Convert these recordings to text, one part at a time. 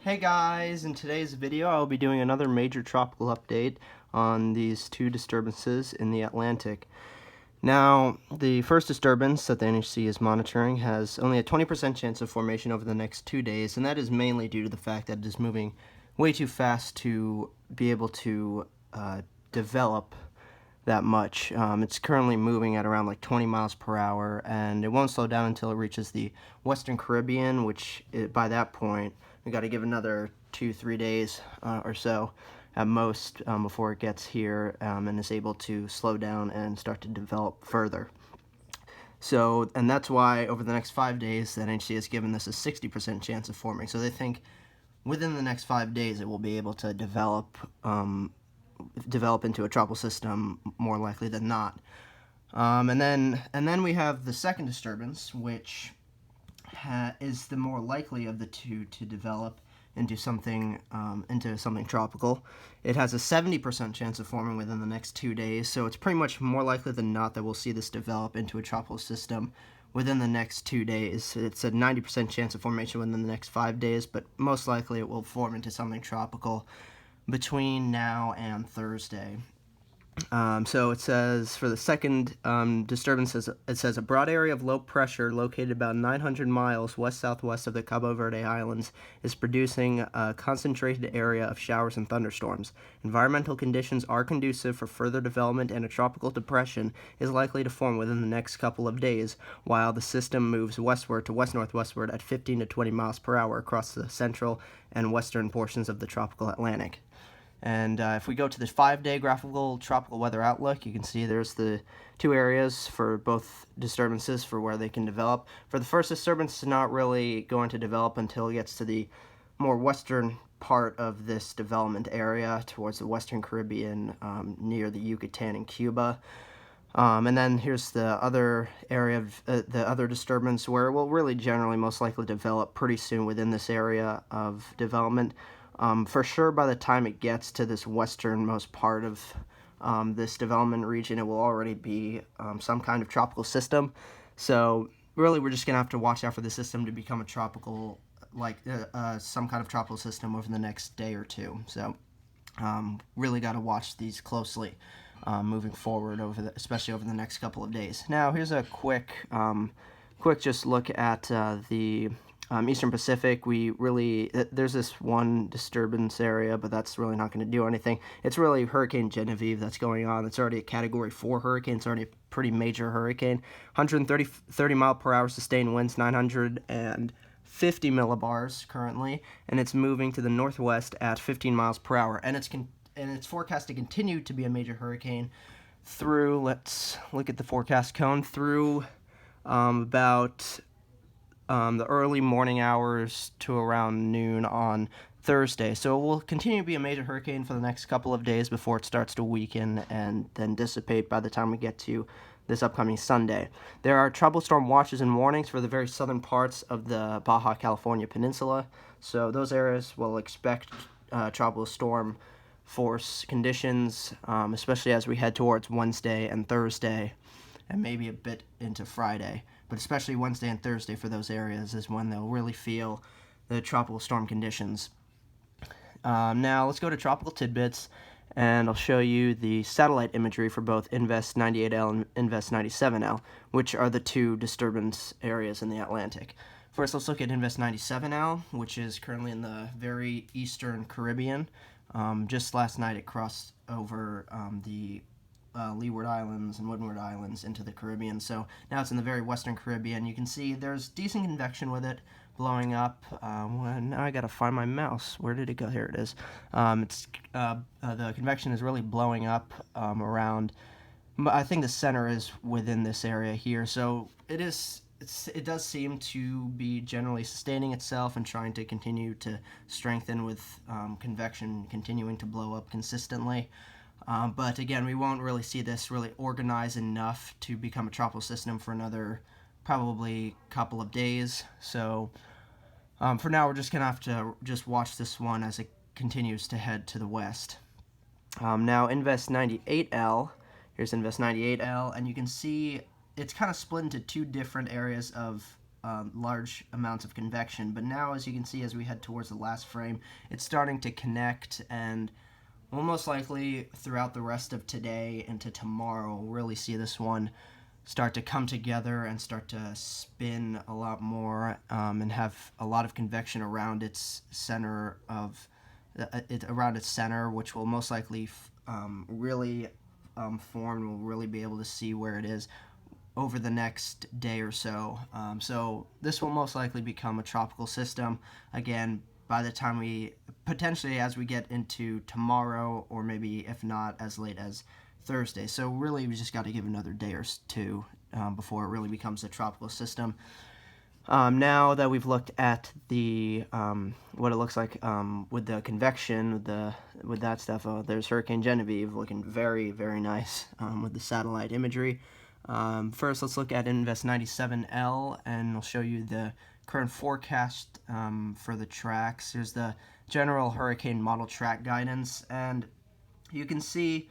Hey guys, in today's video I'll be doing another major tropical update on these two disturbances in the Atlantic. Now, the first disturbance that the NHC is monitoring has only a 20% chance of formation over the next 2 days, and that is mainly due to the fact that it is moving way too fast to be able to develop that much. It's currently moving at around like 20 miles per hour, and it won't slow down until it reaches the Western Caribbean, which by that point we got to give another 2-3 days or so at most before it gets here and is able to slow down and start to develop further. So, and that's why over the next 5 days the NHC has given this a 60% chance of forming. So they think within the next 5 days it will be able to develop into a tropical system more likely than not. And then we have the second disturbance, which is the more likely of the two to develop into something tropical. It has a 70% chance of forming within the next 2 days, so it's pretty much more likely than not that we'll see this develop into a tropical system within the next 2 days. It's a 90% chance of formation within the next 5 days, but most likely it will form into something tropical between now and Thursday. So it says for the second disturbance, it says a broad area of low pressure located about 900 miles west-southwest of the Cabo Verde Islands is producing a concentrated area of showers and thunderstorms. Environmental conditions are conducive for further development, and a tropical depression is likely to form within the next couple of days, while the system moves westward to west-northwestward at 15 to 20 miles per hour across the central and western portions of the tropical Atlantic. And if we go to the 5-day graphical tropical weather outlook, you can see there's the two areas for both disturbances for where they can develop. For the first disturbance, it's not really going to develop until it gets to the more western part of this development area towards the Western Caribbean, near the Yucatan and Cuba. And then here's the other area of the other disturbance where it will really generally most likely develop pretty soon within this area of development. For sure, by the time it gets to this westernmost part of this development region, it will already be some kind of tropical system. So really, we're just going to have to watch out for the system to become a tropical, some kind of tropical system over the next day or two. So really got to watch these closely moving forward, especially over the next couple of days. Now, here's a quick just look at the Eastern Pacific. There's this one disturbance area, but that's really not going to do anything. It's really Hurricane Genevieve that's going on. It's already a Category 4 hurricane. It's already a pretty major hurricane. 130 mile per hour sustained winds, 950 millibars currently, and it's moving to the northwest at 15 miles per hour. And it's forecast to continue to be a major hurricane through, let's look at the forecast cone, through about the early morning hours to around noon on Thursday. So it will continue to be a major hurricane for the next couple of days before it starts to weaken and then dissipate by the time we get to this upcoming Sunday. There are tropical storm watches and warnings for the very southern parts of the Baja California Peninsula. So those areas will expect tropical storm force conditions, especially as we head towards Wednesday and Thursday, and maybe a bit into Friday. But especially Wednesday and Thursday for those areas is when they'll really feel the tropical storm conditions. Now let's go to tropical tidbits, and I'll show you the satellite imagery for both Invest 98L and Invest 97L, which are the two disturbance areas in the Atlantic. First, let's look at Invest 97L, which is currently in the very eastern Caribbean. Just last night it crossed over the Leeward Islands and Windward Islands into the Caribbean. So now it's in the very western Caribbean. You can see there's decent convection with it blowing up. Now I gotta find my mouse. Where did it go? Here it is. The convection is really blowing up around. I think the center is within this area here. So it does seem to be generally sustaining itself and trying to continue to strengthen with convection continuing to blow up consistently. But again, we won't really see this really organize enough to become a tropical system for another probably couple of days. So for now, we're just going to have to just watch this one as it continues to head to the west. Now, Invest 98L. Here's Invest 98L, and you can see it's kind of split into two different areas of large amounts of convection. But now, as you can see, as we head towards the last frame, it's starting to connect, and we'll most likely throughout the rest of today into tomorrow really see this one start to come together and start to spin a lot more, and have a lot of convection around its center which will most likely really form, and we'll really be able to see where it is over the next day or so. So this will most likely become a tropical system again by the time potentially as we get into tomorrow, or maybe if not as late as Thursday. So really we just got to give another day or two before it really becomes a tropical system. Now that we've looked at the what it looks like with the convection, with that stuff, there's Hurricane Genevieve looking very, very nice with the satellite imagery. First, let's look at Invest 97L, and I'll show you the current forecast for the tracks. Here's the general hurricane model track guidance, and you can see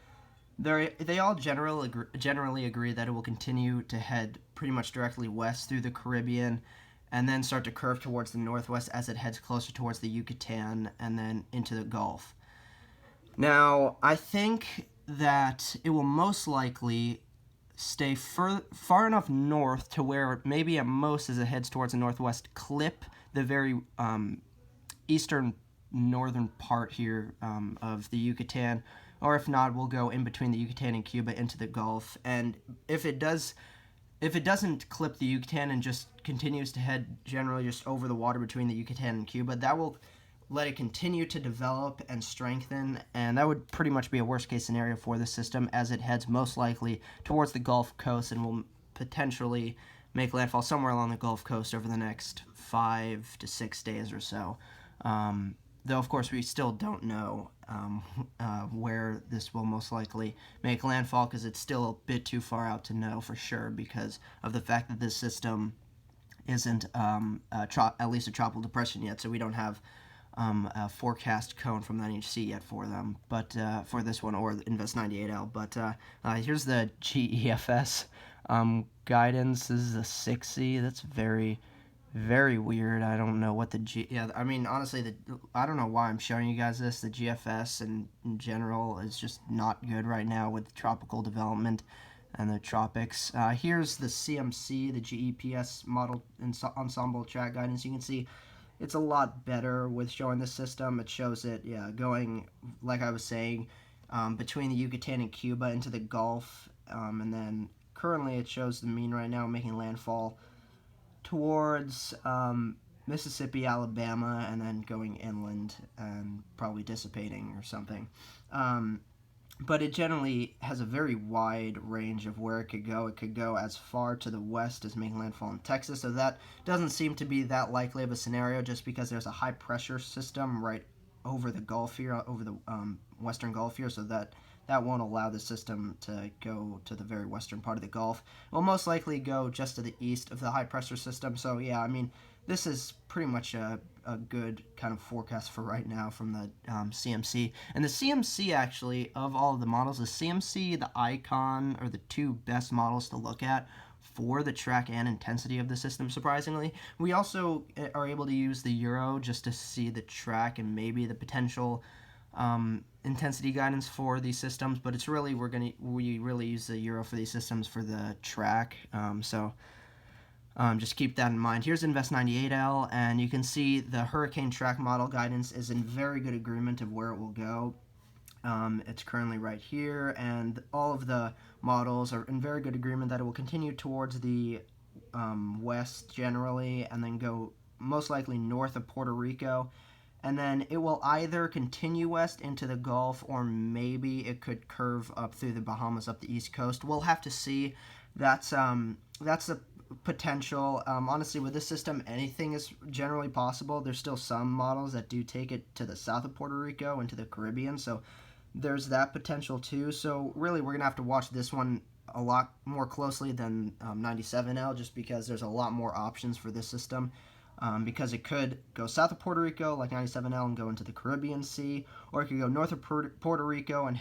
they all generally agree that it will continue to head pretty much directly west through the Caribbean, and then start to curve towards the northwest as it heads closer towards the Yucatan and then into the Gulf. Now, I think that it will most likely stay far enough north to where maybe at most as it heads towards the northwest clip the very eastern northern part here of the Yucatan, or if not, we'll go in between the Yucatan and Cuba into the Gulf. And if it doesn't clip the Yucatan and just continues to head generally just over the water between the Yucatan and Cuba, that will let it continue to develop and strengthen, and that would pretty much be a worst case scenario for the system as it heads most likely towards the Gulf Coast and will potentially make landfall somewhere along the Gulf Coast over the next 5 to 6 days or so. Though, of course, we still don't know where this will most likely make landfall, because it's still a bit too far out to know for sure because of the fact that this system isn't at least a tropical depression yet, so we don't have a forecast cone from the NHC yet for them, but for this one, or Invest 98L. But here's the GEFS guidance. This is a 6C. That's very, very weird. I don't know what I mean, honestly, I don't know why I'm showing you guys this. The GFS in general is just not good right now with tropical development and the tropics. Here's the CMC, the GEPS model ensemble track guidance. You can see it's a lot better with showing the system. It shows it, going, like I was saying, between the Yucatan and Cuba into the Gulf, and then currently it shows the mean right now making landfall towards Mississippi, Alabama, and then going inland and probably dissipating or something. But it generally has a very wide range of where it could go. It could go as far to the west as making landfall in Texas, so that doesn't seem to be that likely of a scenario just because there's a high pressure system right over the Gulf here, over the western Gulf here, so that won't allow the system to go to the very western part of the Gulf. It will most likely go just to the east of the high pressure system, so yeah, I mean, this is pretty much a good kind of forecast for right now from the CMC. And the CMC, actually, of all of the models, the CMC, the Icon are the two best models to look at for the track and intensity of the system, surprisingly. We also are able to use the Euro just to see the track and maybe the potential intensity guidance for these systems, but it's really, we really use the Euro for these systems for the track, just keep that in mind. Here's Invest 98L, and you can see the hurricane track model guidance is in very good agreement of where it will go. It's currently right here, and all of the models are in very good agreement that it will continue towards the west generally, and then go most likely north of Puerto Rico, and then it will either continue west into the Gulf, or maybe it could curve up through the Bahamas up the east coast. We'll have to see. That's the potential. Honestly, with this system, anything is generally possible. There's still some models that do take it to the south of Puerto Rico into the Caribbean, so there's that potential too. So really, we're gonna have to watch this one a lot more closely than 97L, just because there's a lot more options for this system. Because it could go south of Puerto Rico like 97L and go into the Caribbean Sea, or it could go north of Puerto Rico and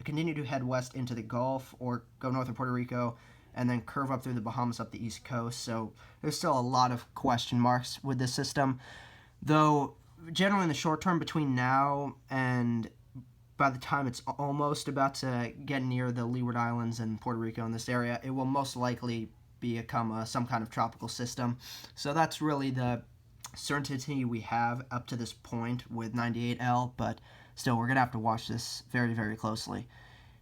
continue to head west into the Gulf, or go north of Puerto Rico and then curve up through the Bahamas up the east coast. So there's still a lot of question marks with this system, though generally in the short term between now and by the time it's almost about to get near the Leeward Islands and Puerto Rico in this area, it will most likely become some kind of tropical system. So that's really the certainty we have up to this point with 98L, but still we're going to have to watch this very, very closely.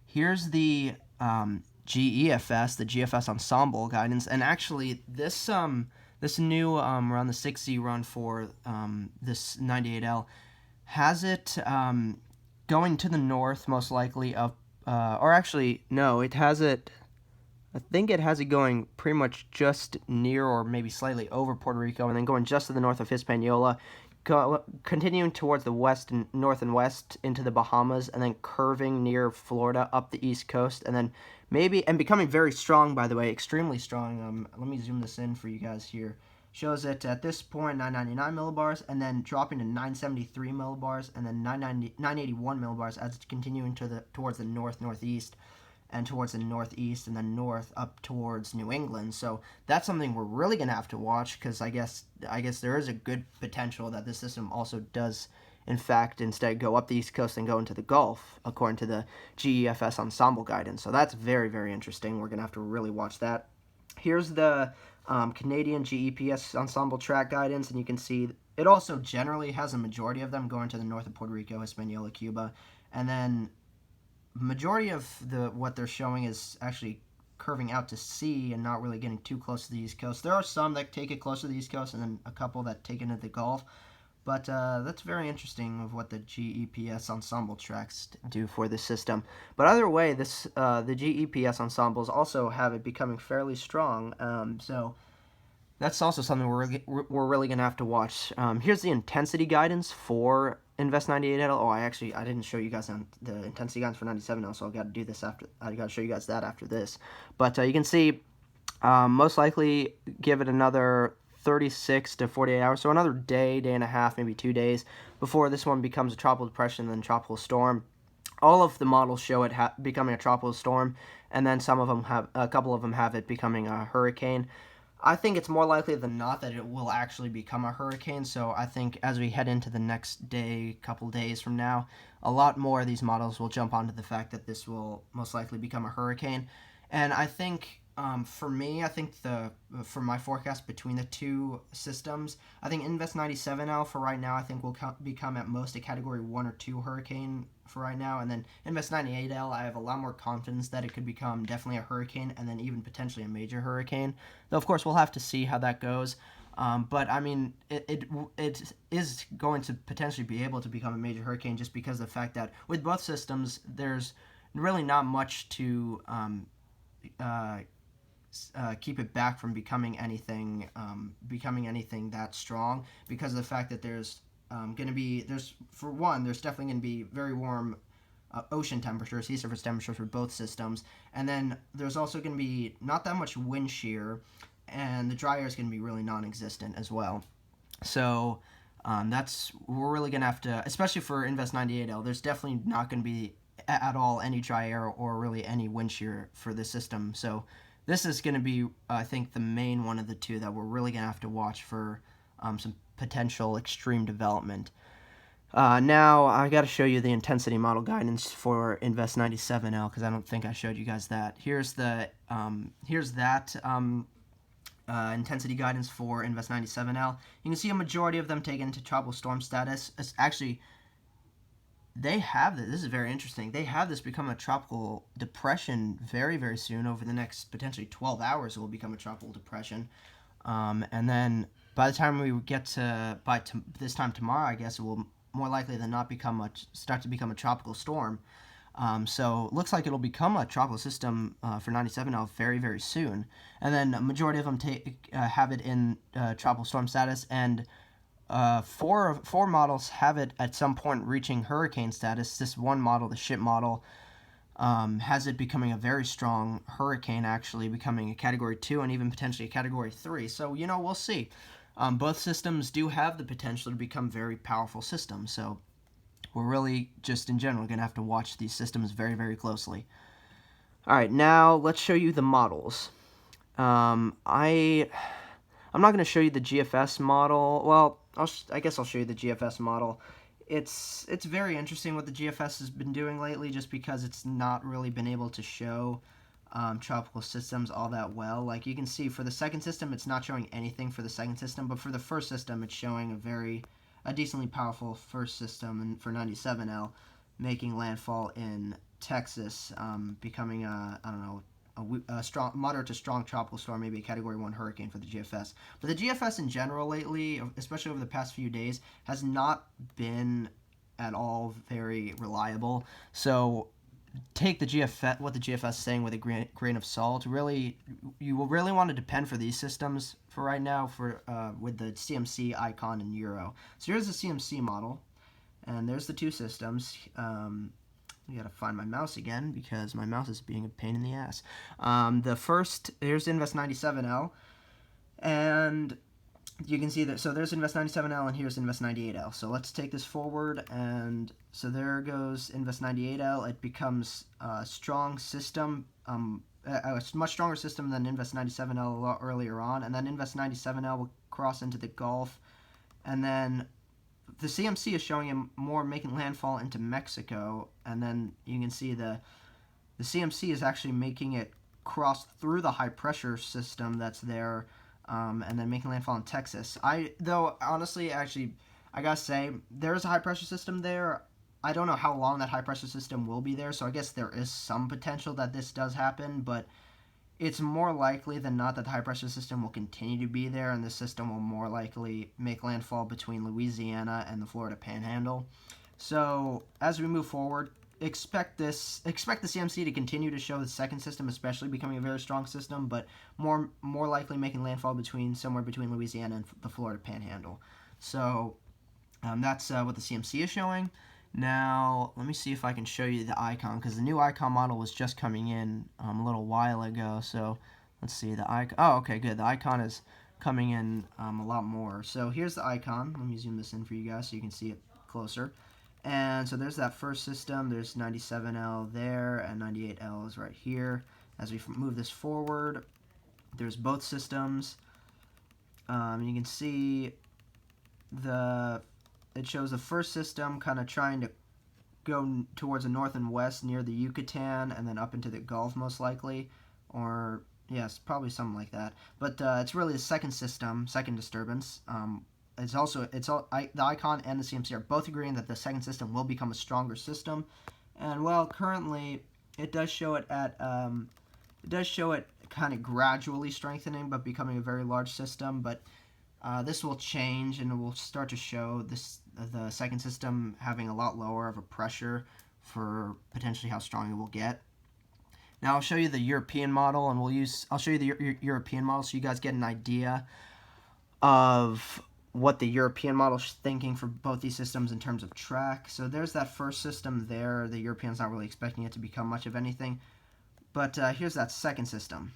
Here's the GEFS, the GFS ensemble guidance, and actually this new around the 6Z run for this 98L has it going to the north most likely of, or actually no, it has it, I think it has it going pretty much just near or maybe slightly over Puerto Rico, and then going just to the north of Hispaniola, continuing towards the west and north and west into the Bahamas, and then curving near Florida up the east coast, and then maybe, and becoming very strong, by the way, extremely strong. Let me zoom this in for you guys here. Shows it at this point 999 millibars, and then dropping to 973 millibars, and then 981 millibars as it's continuing towards the northeast, and towards the northeast, and then north up towards New England. So that's something we're really gonna have to watch, because I guess there is a good potential that this system also does, in fact, instead go up the east coast and go into the Gulf, according to the GEFS ensemble guidance. So that's very, very interesting. We're gonna have to really watch that. Here's the Canadian GEPS ensemble track guidance, and you can see it also generally has a majority of them going to the north of Puerto Rico, Hispaniola, Cuba, and then majority of what they're showing is actually curving out to sea and not really getting too close to the east coast. There are some that take it close to the east coast, and then a couple that take it into the Gulf. But that's very interesting of what the GEPS ensemble tracks do for this system. But either way, the GEPS ensembles also have it becoming fairly strong. So that's also something we're really going to have to watch. Here's the intensity guidance for Invest 98L. Oh, I didn't show you guys on the intensity guidance for 97L, so I've got to do this after. I got to show you guys that after this. But you can see most likely give it another 36 to 48 hours, so another day and a half, maybe 2 days before this one becomes a tropical depression and then tropical storm. All of the models show it becoming a tropical storm, and then a couple of them have it becoming a hurricane. I think it's more likely than not that it will actually become a hurricane, so I think as we head into the next day, couple days from now, a lot more of these models will jump onto the fact that this will most likely become a hurricane. And I think for me, I think for my forecast between the two systems, I think Invest 97L for right now, I think will become at most a Category 1 or 2 hurricane for right now, and then Invest 98L, I have a lot more confidence that it could become definitely a hurricane, and then even potentially a major hurricane. Though, of course, we'll have to see how that goes. But, I mean, it is going to potentially be able to become a major hurricane just because of the fact that with both systems, there's really not much to keep it back from becoming anything that strong, because of the fact that there's definitely going to be very warm ocean temperatures, sea surface temperatures for both systems, and then there's also going to be not that much wind shear, and the dry air is going to be really non-existent as well. So we're really going to have to, especially for Invest 98L, there's definitely not going to be at all any dry air or really any wind shear for the system. So this is going to be, I think, the main one of the two that we're really going to have to watch for some potential extreme development. Now, I got to show you the intensity model guidance for Invest 97L, because I don't think I showed you guys that. Here's that intensity guidance for Invest 97L. You can see a majority of them taken to tropical storm status. It's actually, they have this is very interesting. They have this become a tropical depression very, very soon. Over the next potentially 12 hours, it will become a tropical depression. And then by the time we get to this time tomorrow, I guess it will more likely than not start to become a tropical storm. So it looks like it'll become a tropical system for 97L very, very soon. And then a majority of them have it in tropical storm status, and four models have it at some point reaching hurricane status. This one model, the ship model, has it becoming a very strong hurricane, actually becoming a Category 2 and even potentially a Category 3. So, we'll see. Both systems do have the potential to become very powerful systems, so we're really just in general going to have to watch these systems very, very closely. Alright, now let's show you the models. I'm not going to show you the GFS model. Well, I guess I'll show you the GFS model. It's very interesting what the GFS has been doing lately, just because it's not really been able to show tropical systems all that well. Like you can see for the second system, it's not showing anything for the second system, but for the first system, it's showing a decently powerful first system, and for 97L, making landfall in Texas, becoming I don't know, a strong, moderate to strong tropical storm, maybe a Category 1 hurricane for the GFS. But the GFS in general lately, especially over the past few days, has not been at all very reliable. So take the GFS, what the GFS is saying, with a grain of salt. Really, you will really want to depend for these systems for right now for with the CMC, Icon, and Euro. So here's the CMC model, and there's the two systems. I gotta find my mouse again because my mouse is being a pain in the ass. The first, here's Invest 97L, and you can see that, so there's Invest 97L and here's Invest 98L. So let's take this forward, and so there goes Invest 98L. It becomes a strong system, a much stronger system than Invest 97L a lot earlier on, and then Invest 97L will cross into the Gulf, and then the CMC is showing him more making landfall into Mexico, and then you can see the CMC is actually making it cross through the high pressure system that's there, and then making landfall in Texas. Though honestly, actually, I gotta say, there's a high pressure system there. I don't know how long that high pressure system will be there, so I guess there is some potential that this does happen, but it's more likely than not that the high pressure system will continue to be there, and the system will more likely make landfall between Louisiana and the Florida Panhandle. So as we move forward, expect the CMC to continue to show the second system, especially becoming a very strong system, but more likely making landfall somewhere between Louisiana and the Florida Panhandle. So that's what the CMC is showing. Now, let me see if I can show you the icon, because the new icon model was just coming in a little while ago. So let's see the icon. Oh, okay, good. The icon is coming in a lot more. So here's the icon. Let me zoom this in for you guys so you can see it closer. And so there's that first system. There's 97L there, and 98L is right here. As we move this forward, there's both systems. You can see it shows the first system kind of trying to go towards the north and west near the Yucatan, and then up into the Gulf most likely, or yes, probably something like that. But it's really the second system, second disturbance. The icon and the CMC are both agreeing that the second system will become a stronger system, and well, currently it does show it kind of gradually strengthening, but becoming a very large system. But this will change, and it will start to show the second system having a lot lower of a pressure for potentially how strong it will get. Now I'll show you the European model, and I'll show you the European model so you guys get an idea of what the European model is thinking for both these systems in terms of track. So there's that first system there. The European's not really expecting it to become much of anything, but here's that second system.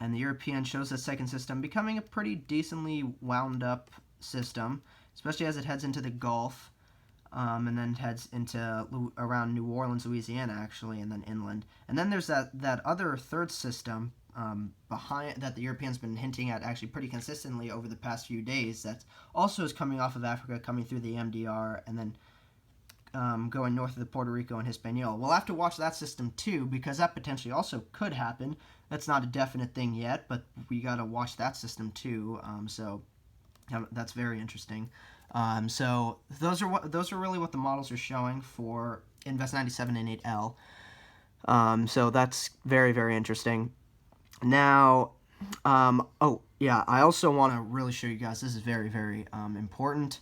And the European shows the second system becoming a pretty decently wound up system, especially as it heads into the Gulf, and then heads into around New Orleans, Louisiana, actually, and then inland. And then there's that other third system behind that the European's been hinting at actually pretty consistently over the past few days. That also is coming off of Africa, coming through the MDR, and then going north of the Puerto Rico and Hispaniola. We'll have to watch that system too, because that potentially also could happen. That's not a definite thing yet, but we got to watch that system too. So that's very interesting. So those are really what the models are showing for Invest 97 and 8L. So that's very, very interesting. Now, oh yeah, I also want to really show you guys. This is very, very important.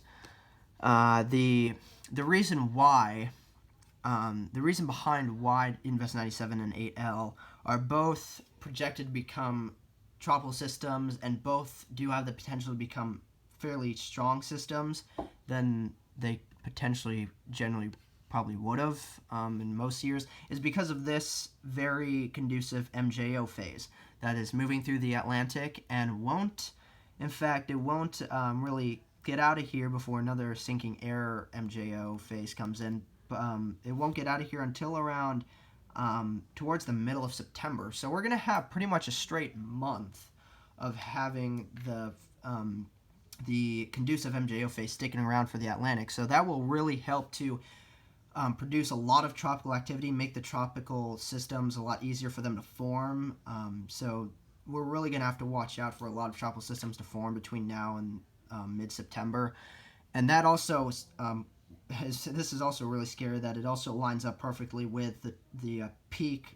The reason why, the reason behind why Invest 97 and 8L are both projected to become tropical systems, and both do have the potential to become fairly strong systems than they potentially generally probably would have in most years, is because of this very conducive MJO phase that is moving through the Atlantic, and it won't really get out of here before another sinking air MJO phase comes in. It won't get out of here until around towards the middle of September. So we're going to have pretty much a straight month of having the conducive MJO phase sticking around for the Atlantic. So that will really help to produce a lot of tropical activity, make the tropical systems a lot easier for them to form. So we're really going to have to watch out for a lot of tropical systems to form between now and mid-September. And that also, this is also really scary that it also lines up perfectly with the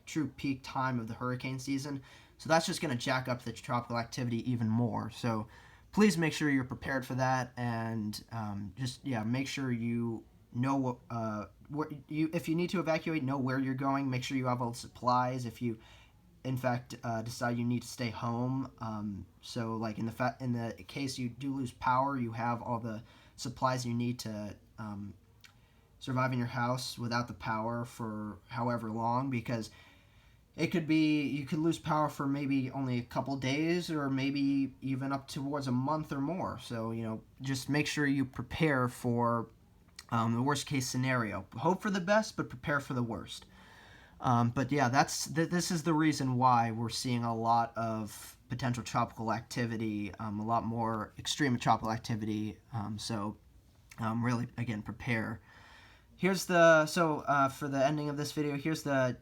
true peak time of the hurricane season. So that's just going to jack up the tropical activity even more. So please make sure you're prepared for that, and make sure you know if you need to evacuate, know where you're going. Make sure you have all the supplies. If you in fact decide you need to stay home, so like in the case you do lose power, you have all the supplies you need to survive in your house without the power for however long, because it could be you could lose power for maybe only a couple days, or maybe even up towards a month or more. So just make sure you prepare for the worst case scenario. Hope for the best, but prepare for the worst. But yeah, this is the reason why we're seeing a lot of potential tropical activity, a lot more extreme tropical activity. Really, again, prepare. Here's for the ending of this video, here's the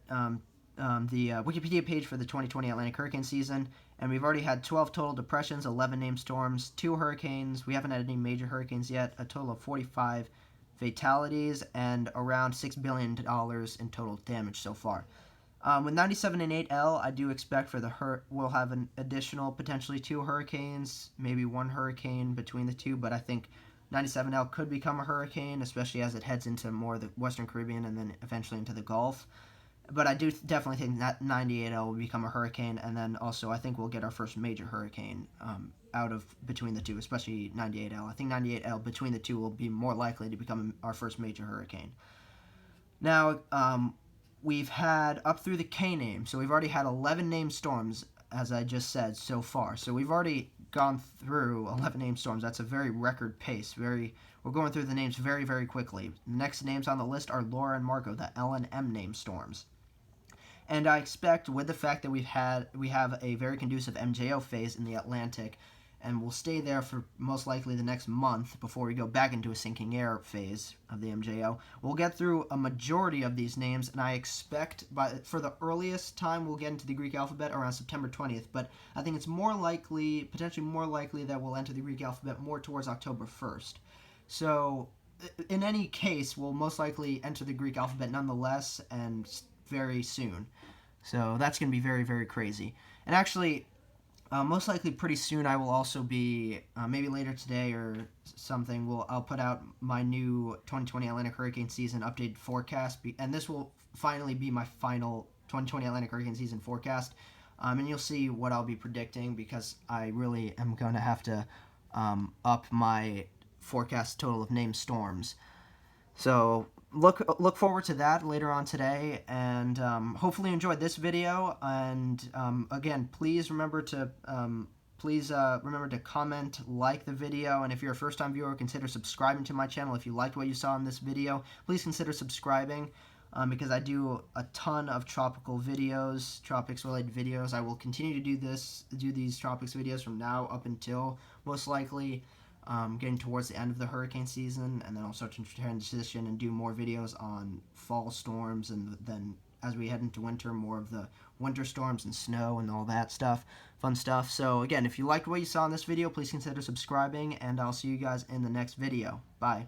Wikipedia page for the 2020 Atlantic hurricane season, and we've already had 12 total depressions, 11 named storms, 2 hurricanes. We haven't had any major hurricanes yet. A total of 45 fatalities and around $6 billion in total damage so far. With 97 and 8L, I do expect we'll have an additional potentially 2 hurricanes, maybe 1 hurricane between the 2, but I think 97L could become a hurricane, especially as it heads into more of the Western Caribbean and then eventually into the Gulf. But I do definitely think that 98L will become a hurricane, and then also I think we'll get our first major hurricane out of between the 2, especially 98L. I think 98L between the 2 will be more likely to become our first major hurricane. Now, we've had up through the K name, so we've already had 11 named storms, as I just said, so far. So we've already gone through 11 named storms. That's a very record pace. We're going through the names very, very quickly. The next names on the list are Laura and Margot, the L and M named storms. And I expect, with the fact that we have a very conducive MJO phase in the Atlantic, and we'll stay there for most likely the next month before we go back into a sinking air phase of the MJO, we'll get through a majority of these names, and I expect for the earliest time we'll get into the Greek alphabet around September 20th, but I think it's potentially more likely that we'll enter the Greek alphabet more towards October 1st. So in any case, we'll most likely enter the Greek alphabet nonetheless, and very soon. So that's going to be very, very crazy. And actually, most likely pretty soon I will also be, maybe later today or something, I'll put out my new 2020 Atlantic hurricane season updated forecast, and this will finally be my final 2020 Atlantic hurricane season forecast. And you'll see what I'll be predicting, because I really am going to have to up my forecast total of named storms. So look forward to that later on today, and hopefully you enjoyed this video. And again, please remember to comment, like the video, and if you're a first-time viewer, consider subscribing to my channel. If you liked what you saw in this video, please consider subscribing, because I do a ton of tropical videos, tropics-related videos. I will continue to do these tropics videos from now up until most likely getting towards the end of the hurricane season, and then I'll start to transition and do more videos on fall storms, and then as we head into winter, more of the winter storms and snow and all that stuff, fun stuff. So again, if you liked what you saw in this video, please consider subscribing, and I'll see you guys in the next video. Bye.